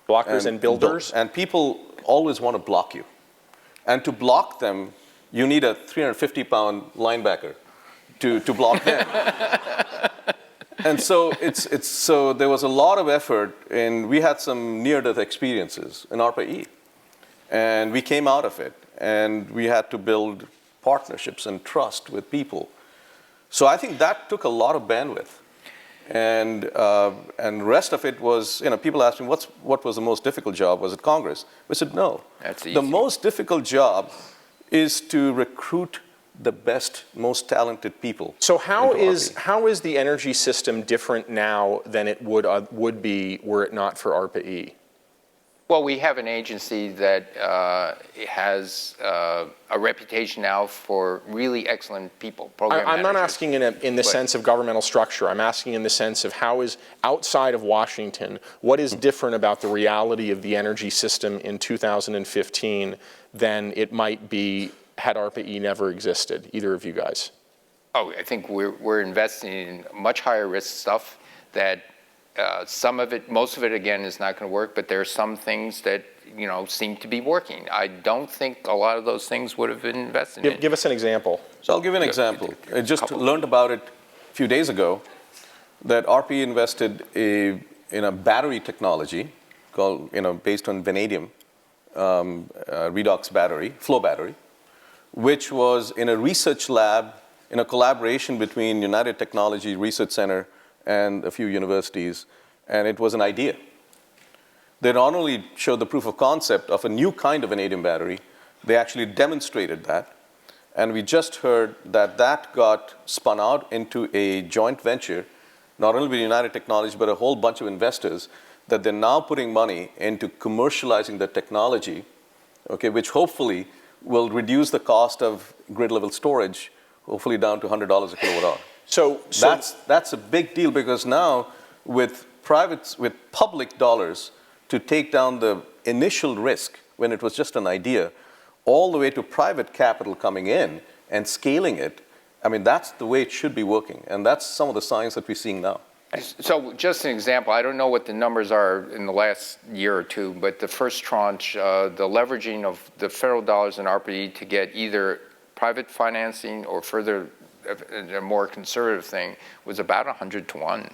Blockers and builders? And people always want to block you. And to block them, you need a 350-pound linebacker to block them. And so so there was a lot of effort, and we had some near-death experiences in ARPA-E. And we came out of it, and we had to build partnerships and trust with people. So I think that took a lot of bandwidth. And the rest of it was, people asked me, what was the most difficult job? Was it Congress? We said, no. That's easy. The most difficult job is to recruit the best, most talented people. So how is the energy system different now than it would be were it not for ARPA-E? Well, we have an agency that has a reputation now for really excellent people, program I'm not managers. asking in the sense of governmental structure. I'm asking in the sense of how is, outside of Washington, what is different about the reality of the energy system in 2015 than it might be had ARPA-E never existed, either of you guys? Oh, I think we're investing in much higher risk stuff that some of it, most of it, again, is not going to work, but there are some things that, seem to be working. I don't think a lot of those things would have been invested in. Give us an example. So I'll give you an example. I just learned about it a few days ago, that ARPA-E invested in a battery technology called, based on vanadium, redox battery, flow battery, which was in a research lab in a collaboration between United Technology Research Center and a few universities, and it was an idea. They not only showed the proof of concept of a new kind of vanadium battery, they actually demonstrated that. And we just heard that that got spun out into a joint venture, not only with United Technology, but a whole bunch of investors, that they're now putting money into commercializing the technology, okay, which hopefully will reduce the cost of grid-level storage, hopefully down to $100 a kilowatt hour. So that's a big deal, because now with public dollars to take down the initial risk when it was just an idea, all the way to private capital coming in and scaling it, I mean, that's the way it should be working. And that's some of the science that we're seeing now. So just an example, I don't know what the numbers are in the last year or two, but the first tranche, the leveraging of the federal dollars in ARPA-E to get either private financing or further a more conservative thing was about 100 to 1.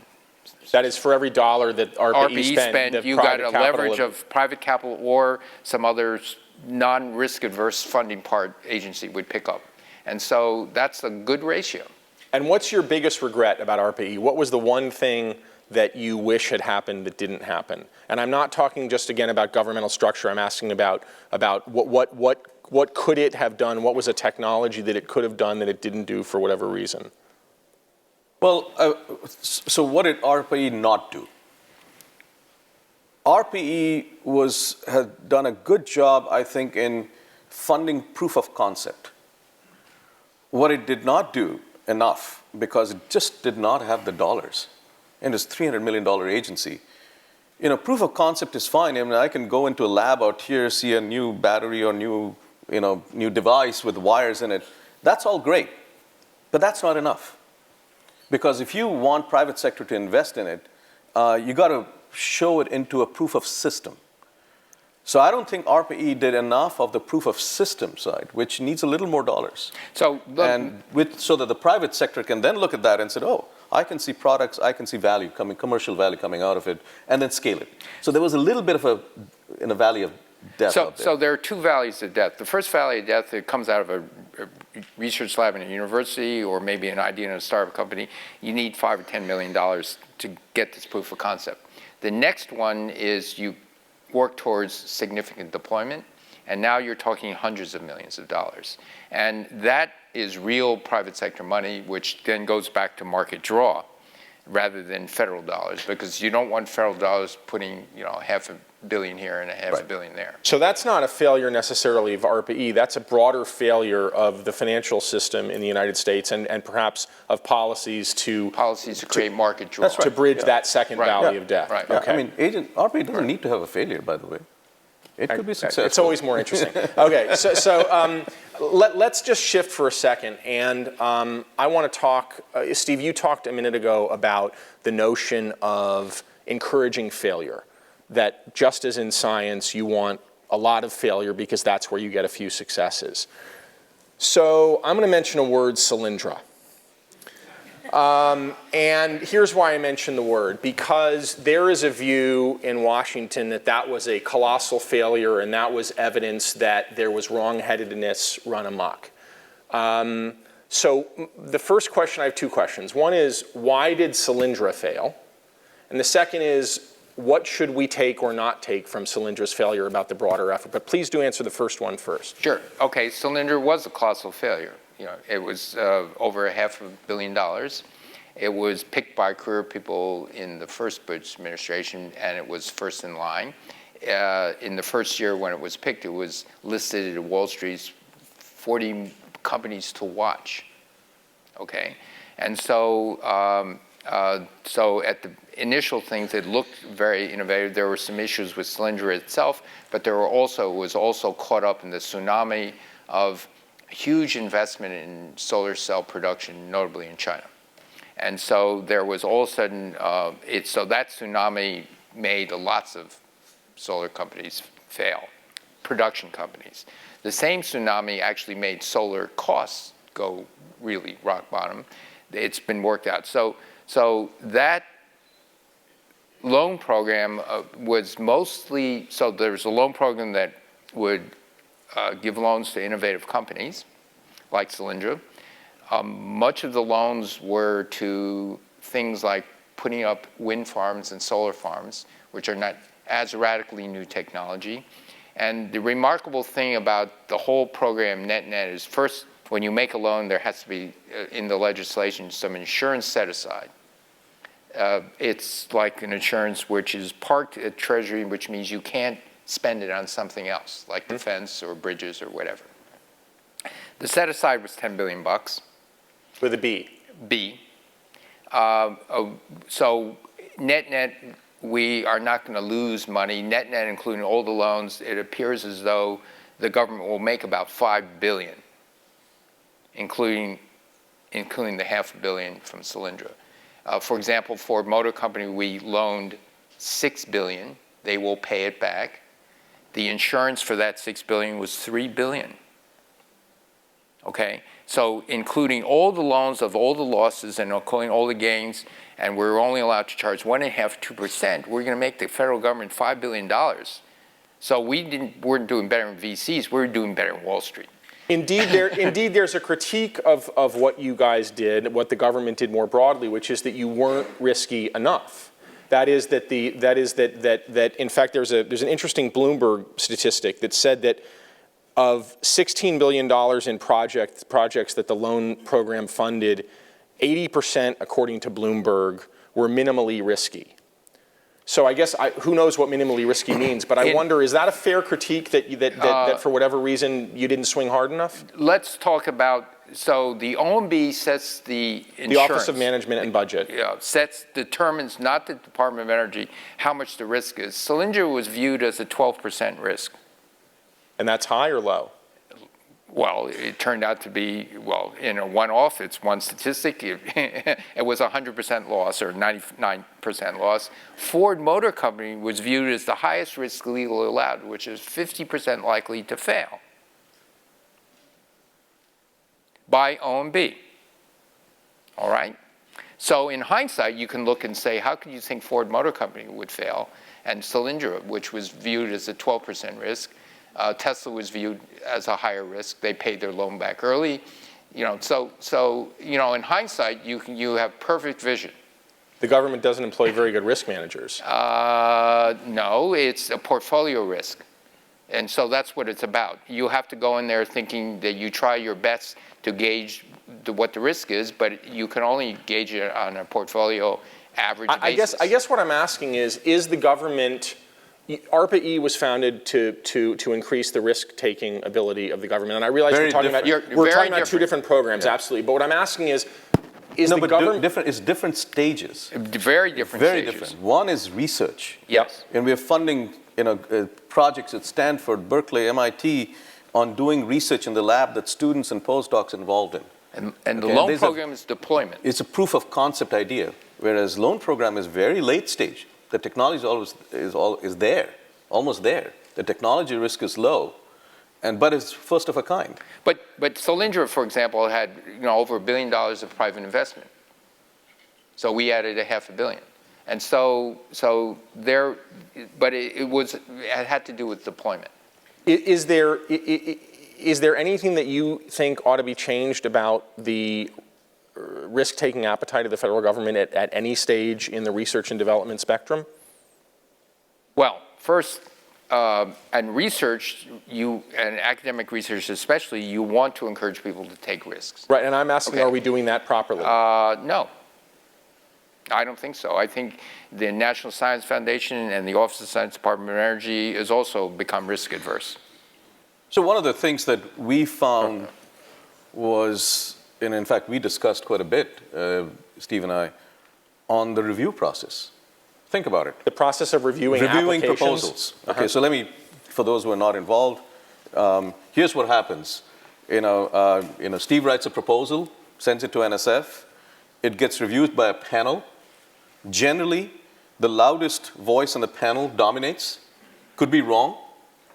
that is for every dollar that ARPA-E spent, you got a leverage of private capital or some other non-risk adverse funding part agency would pick up. And so that's a good ratio. And what's your biggest regret about ARPA-E? What was the one thing that you wish had happened that didn't happen? And I'm not talking just again about governmental structure. I'm asking about what could it have done? What was a technology that it could have done that it didn't do for whatever reason? Well, so what did ARPA-E not do? ARPA-E had done a good job, I think, in funding proof of concept. What it did not do enough, because it just did not have the dollars. And it's a $300 million agency. You know, proof of concept is fine. I mean, I can go into a lab out here, see a new battery or new device with wires in it. That's all great, but that's not enough. Because if you want private sector to invest in it, you got to show it into a proof of system. So I don't think ARPA-E did enough of the proof of system side, which needs a little more dollars. So that the private sector can then look at that and say, oh, I can see products, I can see value coming, commercial value coming out of it, and then scale it. So there was a little bit of a valley of death out there. So there are two valleys of death. The first valley of death, it comes out of a research lab in a university or maybe an idea in a startup company. You need $5 or $10 million to get this proof of concept. The next one is you work towards significant deployment, and now you're talking hundreds of millions of dollars. And that is real private sector money, which then goes back to market draw rather than federal dollars, because you don't want federal dollars putting, $500 million here and $500 million there. So that's not a failure necessarily of ARPA-E. That's a broader failure of the financial system in the United States and perhaps of policies to create market draw. To bridge that second valley of death. Right. Okay. I mean, ARPA-E doesn't need to have a failure, by the way. It could be successful. It's always more interesting. Okay, so let's just shift for a second, and I want to talk, Steve, you talked a minute ago about the notion of encouraging failure, that just as in science, you want a lot of failure because that's where you get a few successes. So I'm going to mention a word, Solyndra. And here's why I mention the word, because there is a view in Washington that that was a colossal failure and that was evidence that there was wrong-headedness run amok. So the first question, I have two questions. One is, why did Solyndra fail? And the second is, what should we take or not take from Solyndra's failure about the broader effort? But please do answer the first one first. Sure. Okay, Solyndra was a colossal failure. It was over $500 million. It was picked by career people in the first Bush administration, and it was first in line. In the first year when it was picked, it was listed at Wall Street's 40 companies to watch. Okay, and so so at the initial things, it looked very innovative. There were some issues with Solyndra itself, but there was also caught up in the tsunami of huge investment in solar cell production, notably in China. And so there was all of a sudden, so that tsunami made lots of solar companies fail, production companies. The same tsunami actually made solar costs go really rock bottom. It's been worked out. So that loan program was mostly, so there was a loan program that would give loans to innovative companies like Solyndra. Much of the loans were to things like putting up wind farms and solar farms, which are not as radically new technology. And the remarkable thing about the whole program net-net is, first, when you make a loan, there has to be, in the legislation, some insurance set aside. It's like an insurance which is parked at Treasury, which means you can't spend it on something else, like defense or bridges or whatever. The set aside was $10 billion. With a B. B. So net-net, we are not going to lose money. Net-net, including all the loans, it appears as though the government will make about $5 billion, including the $500 million from Solyndra. For example, Ford Motor Company, we loaned $6 billion. They will pay it back. The insurance for that $6 billion was $3 billion. Okay, so including all the loans of all the losses and including all the gains, and we're only allowed to charge 1.5%, 2%. We're going to make the federal government $5 billion. So we weren't doing better in VCs. We were doing better in Wall Street. Indeed, there's a critique of what you guys did, what the government did more broadly, which is that you weren't risky enough. That is that in fact there's an interesting Bloomberg statistic that said that of $16 billion in projects that the loan program funded, 80%, according to Bloomberg, were minimally risky. So I guess who knows what minimally risky means, but I wonder, is that a fair critique that for whatever reason you didn't swing hard enough? Let's talk about, so the OMB sets the insurance. The Office of Management and Budget. Yeah, determines, not the Department of Energy, how much the risk is. Solyndra was viewed as a 12% risk. And that's high or low? Well, it turned out to be, well, in a one-off, it's one statistic. It was 100% loss or 99% loss. Ford Motor Company was viewed as the highest risk legally allowed, which is 50% likely to fail by OMB. All right? So in hindsight, you can look and say, how could you think Ford Motor Company would fail? And Solyndra, which was viewed as a 12% risk, Tesla was viewed as a higher risk. They paid their loan back early. So in hindsight, you have perfect vision. The government doesn't employ very good risk managers. No, it's a portfolio risk. And so that's what it's about. You have to go in there thinking that you try your best to gauge what the risk is, but you can only gauge it on a portfolio average basis. I guess what I'm asking is the government, ARPA-E was founded to increase the risk-taking ability of the government. And I realize we're talking about two different programs, absolutely. But what I'm asking is the government... It's different stages. Very different stages. Different. One is research. Yes. And we're funding projects at Stanford, Berkeley, MIT on doing research in the lab that students and postdocs are involved in. And the loan program is deployment. It's a proof of concept idea, whereas loan program is very late stage. The technology is there, almost there. The technology risk is low, but it's first of a kind. But Solyndra, for example, had over $1 billion of private investment. So we added $500 million. And so there, but it had to do with deployment. Is there anything that you think ought to be changed about the risk-taking appetite of the federal government at any stage in the research and development spectrum? Well, first, and research, and academic research especially, you want to encourage people to take risks. Right, and I'm asking, are we doing that properly? No. I don't think so. I think the National Science Foundation and the Office of the Science Department of Energy has also become risk adverse. So one of the things that we found was, and in fact we discussed quite a bit, Steve and I, on the review process. Think about it. The process of reviewing proposals. Okay, so let me, for those who are not involved, here's what happens. Steve writes a proposal, sends it to NSF. It gets reviewed by a panel. Generally, the loudest voice on the panel dominates. Could be wrong,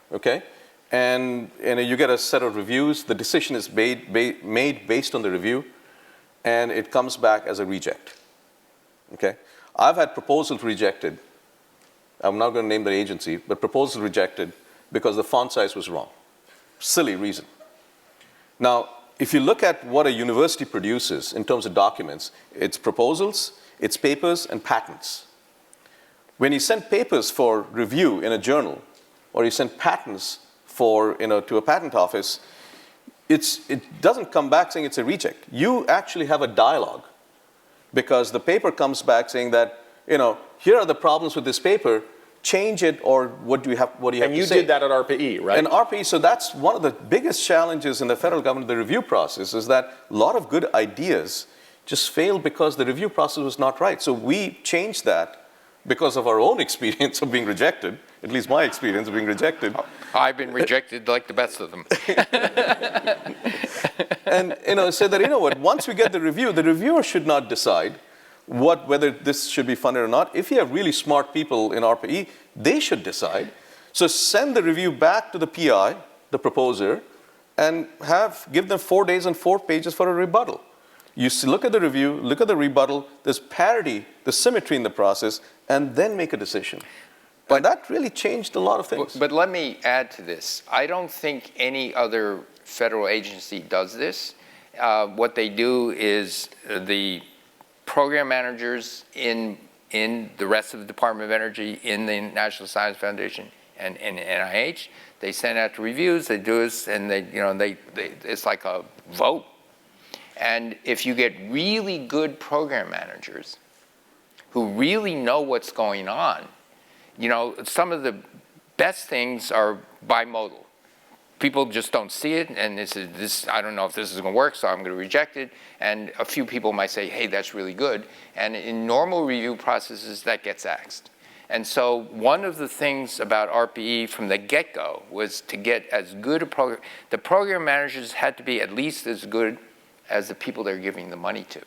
okay? And you get a set of reviews. The decision is made based on the review, and it comes back as a reject, okay? I've had proposals rejected. I'm not going to name the agency, but proposals rejected because the font size was wrong. Silly reason. Now, if you look at what a university produces in terms of documents, it's proposals, it's papers, and patents. When you send papers for review in a journal, or you send patents to a patent office, it doesn't come back saying it's a reject. You actually have a dialogue, because the paper comes back saying that, here are the problems with this paper, change it, or what do you have to say? And you did that at ARPA-E, right? And ARPA-E, so that's one of the biggest challenges in the federal government, the review process, is that a lot of good ideas just failed because the review process was not right. So we changed that because of our own experience of being rejected, at least my experience of being rejected. I've been rejected like the best of them. And say that, once we get the reviewer should not decide whether this should be funded or not. If you have really smart people in ARPA-E, they should decide. So send the review back to the PI, the proposer, and give them 4 days and 4 pages for a rebuttal. You look at the review, look at the rebuttal, there's parity, there's symmetry in the process, and then make a decision. But that really changed a lot of things. But let me add to this. I don't think any other federal agency does this. What they do is the program managers in the rest of the Department of Energy, in the National Science Foundation, and NIH, they send out the reviews, they do this, and it's like a vote. And if you get really good program managers who really know what's going on, some of the best things are bimodal. People just don't see it, and I don't know if this is going to work, so I'm going to reject it. And a few people might say, hey, that's really good. And in normal review processes, that gets axed. And so one of the things about ARPA-E from the get-go was to get as good a program. The program managers had to be at least as good as the people they're giving the money to.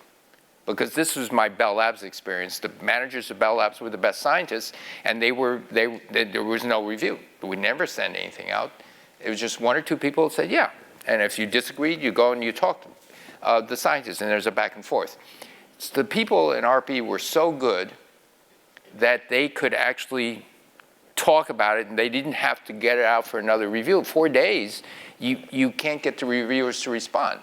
Because this was my Bell Labs experience. The managers of Bell Labs were the best scientists, and there was no review. We never sent anything out. It was just 1 or 2 people who said, yeah. And if you disagreed, you go and you talk to the scientists, and there's a back and forth. the people in ARPA-E were so good that they could actually talk about it, and they didn't have to get it out for another review. 4 days, you can't get the reviewers to respond,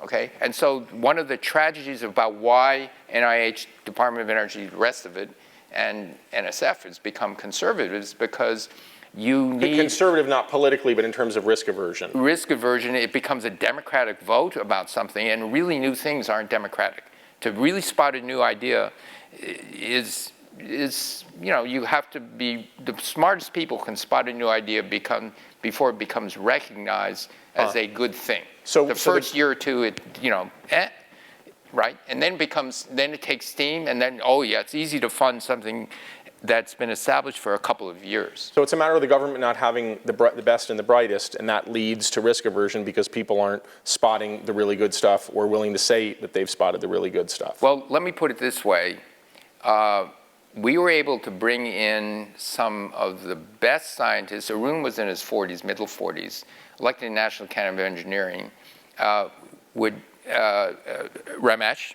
okay? And so one of the tragedies about why NIH, Department of Energy, the rest of it, and NSF has become conservative is because you need... Conservative not politically, but in terms of risk aversion. Risk aversion, it becomes a democratic vote about something, and really new things aren't democratic. To really spot a new idea is you have to be, the smartest people can spot a new idea before it becomes recognized as a good thing. So the first year or two, right? And then it takes steam, and then, oh yeah, it's easy to fund something that's been established for a couple of years. So it's a matter of the government not having the best and the brightest, and that leads to risk aversion because people aren't spotting the really good stuff or willing to say that they've spotted the really good stuff. Well, let me put it this way. We were able to bring in some of the best scientists. Arun was in his 40s, middle 40s, elected in National Academy of Engineering. Ramesh,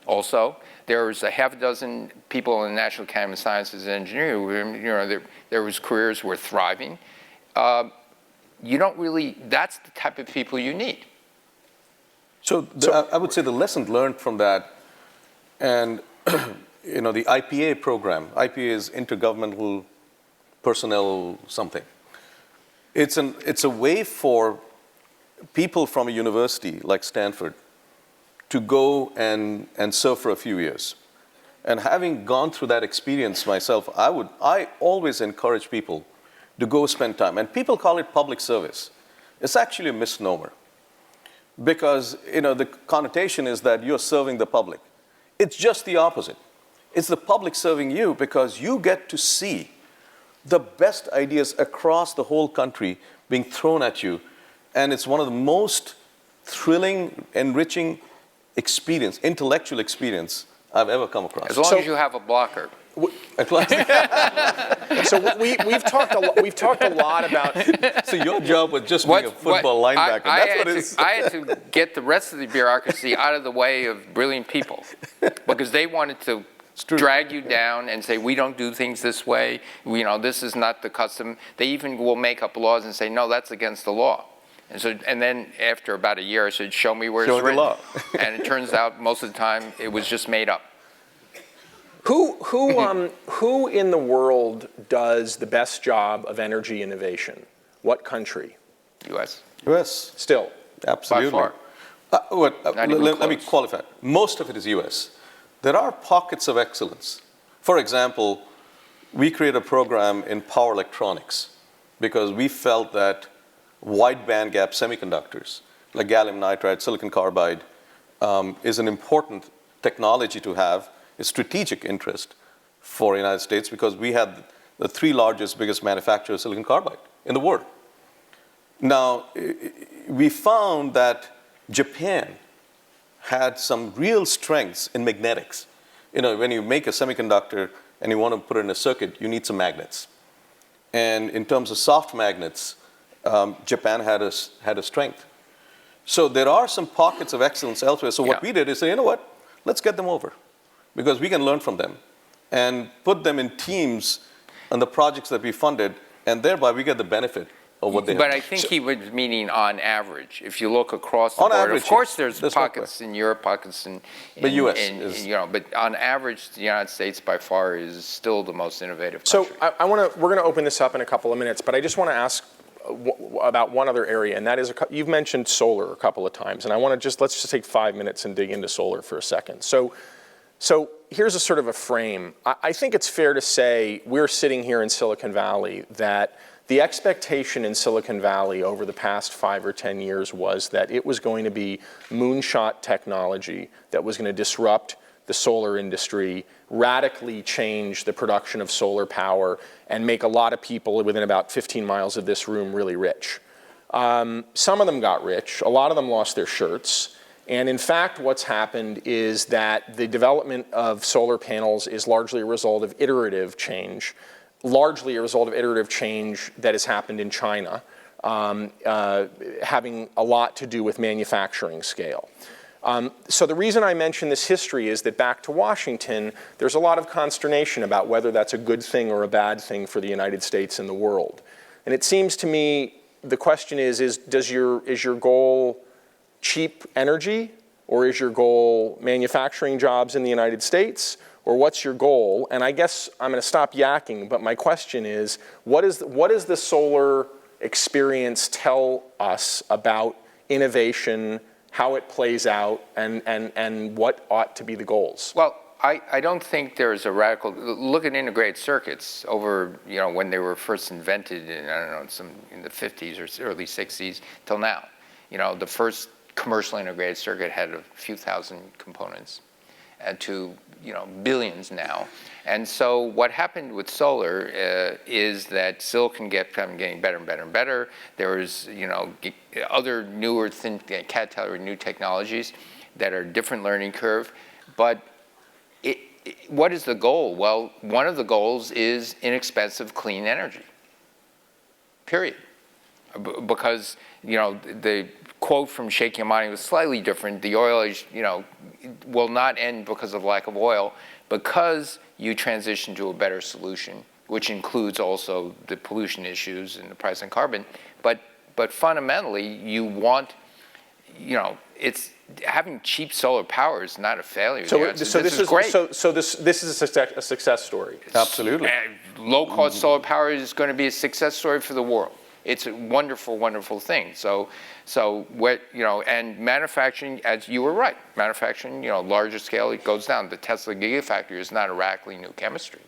also. There was a half a dozen people in the National Academy of Sciences and Engineering who, there was careers were thriving. You don't really, that's the type of people you need. So I would say the lesson learned from that, and the IPA program, IPA is Intergovernmental Personnel something. It's a way for people from a university like Stanford to go and serve for a few years. And having gone through that experience myself, I always encourage people to go spend time. And people call it public service. It's actually a misnomer. Because the connotation is that you're serving the public. It's just the opposite. It's the public serving you because you get to see the best ideas across the whole country being thrown at you. And it's one of the most thrilling, enriching intellectual experience I've ever come across. As long as you have a blocker. So we've talked a lot about. So your job was just being a football linebacker. That's what it is. I had to get the rest of the bureaucracy out of the way of brilliant people because they wanted to drag you down and say, we don't do things this way. This is not the custom. They even will make up laws and say, no, that's against the law. And then after about a year, I said, show me where it's written. Law. And it turns out most of the time it was just made up. Who in the world does the best job of energy innovation? What country? U.S. U.S. Still. Absolutely. By far. Let me qualify. Most of it is U.S. There are pockets of excellence. For example, we created a program in power electronics because we felt that wide bandgap semiconductors, like gallium nitride, silicon carbide, is an important technology to have, a strategic interest for the United States because we had the three biggest manufacturers of silicon carbide in the world. Now, we found that Japan had some real strengths in magnetics. When you make a semiconductor and you want to put it in a circuit, you need some magnets. And in terms of soft magnets, Japan had a strength. So there are some pockets of excellence elsewhere. So what we did is say, let's get them over because we can learn from them and put them in teams on the projects that we funded, and thereby we get the benefit of what they have. But I think he was meaning on average. If you look across the board, average, of course there's pockets in Europe, pockets in the US but on average, the United States by far is still the most innovative country. So we're going to open this up in a couple of minutes, but I just want to ask about one other area, and that is you've mentioned solar a couple of times, and let's just take 5 minutes and dig into solar for a second. So here's a sort of a frame. I think it's fair to say we're sitting here in Silicon Valley that the expectation in Silicon Valley over the past 5 or 10 years was that it was going to be moonshot technology that was going to disrupt the solar industry, radically change the production of solar power, and make a lot of people within about 15 miles of this room really rich. Some of them got rich. A lot of them lost their shirts. And in fact, what's happened is that the development of solar panels is largely a result of iterative change that has happened in China, having a lot to do with manufacturing scale. So the reason I mention this history is that back to Washington, there's a lot of consternation about whether that's a good thing or a bad thing for the United States and the world. And it seems to me the question is your goal cheap energy, or is your goal manufacturing jobs in the United States, or what's your goal? And I guess I'm going to stop yakking, but my question is, what does the solar experience tell us about innovation, how it plays out, and what ought to be the goals? Well, I don't think there's a radical, look at integrated circuits over, when they were first invented in, I don't know, in the 50s or early 60s till now. The first commercial integrated circuit had a few thousand components to, billions now. And so what happened with solar is that silicon kept getting better and better and better. There was, other newer new technologies that are different learning curve. But what is the goal? Well, one of the goals is inexpensive, clean energy, period. Because, the quote from Sheikh Yamani was slightly different. The oil age, will not end because of lack of oil, because you transition to a better solution, which includes also the pollution issues and the price on carbon. But fundamentally, you want, it's having cheap solar power is not a failure. So this is great. So this is a success story. Absolutely. Low-cost solar power is going to be a success story for the world. It's a wonderful, wonderful thing. So what, and manufacturing, as you were right, manufacturing, larger scale, it goes down. The Tesla Gigafactory is not a radically new chemistry.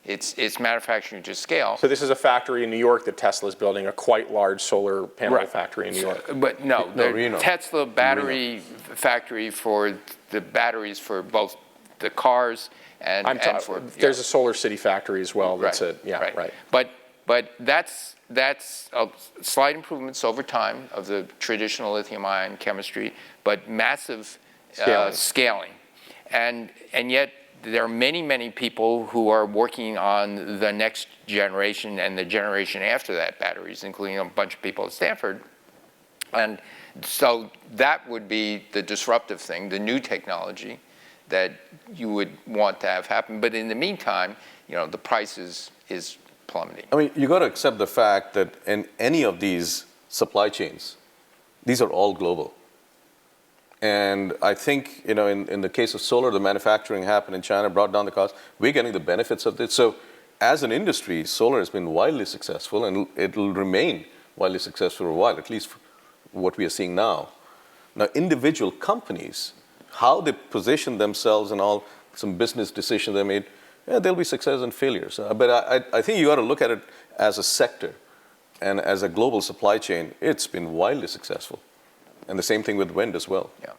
It's manufacturing to scale. So this is a factory in New York that Tesla's building, a quite large solar panel factory in New York. But no, the Tesla battery factory for the batteries for both the cars and for... There's a Solar City factory as well. That's right. But that's a slight improvements over time of the traditional lithium-ion chemistry, but massive scaling. And yet there are many, many people who are working on the next generation and the generation after that batteries, including a bunch of people at Stanford. And so that would be the disruptive thing, the new technology that you would want to have happen. But in the meantime, the price is plummeting. I mean, you got to accept the fact that in any of these supply chains, these are all global. And I think, in the case of solar, the manufacturing happened in China, brought down the cost. We're getting the benefits of this. So as an industry, solar has been wildly successful, and it will remain wildly successful for a while, at least what we are seeing now. Now, individual companies, how they position themselves and all, some business decisions they made, there'll be success and failures. But I think you got to look at it as a sector and as a global supply chain. It's been wildly successful. And the same thing with wind as well. Yeah.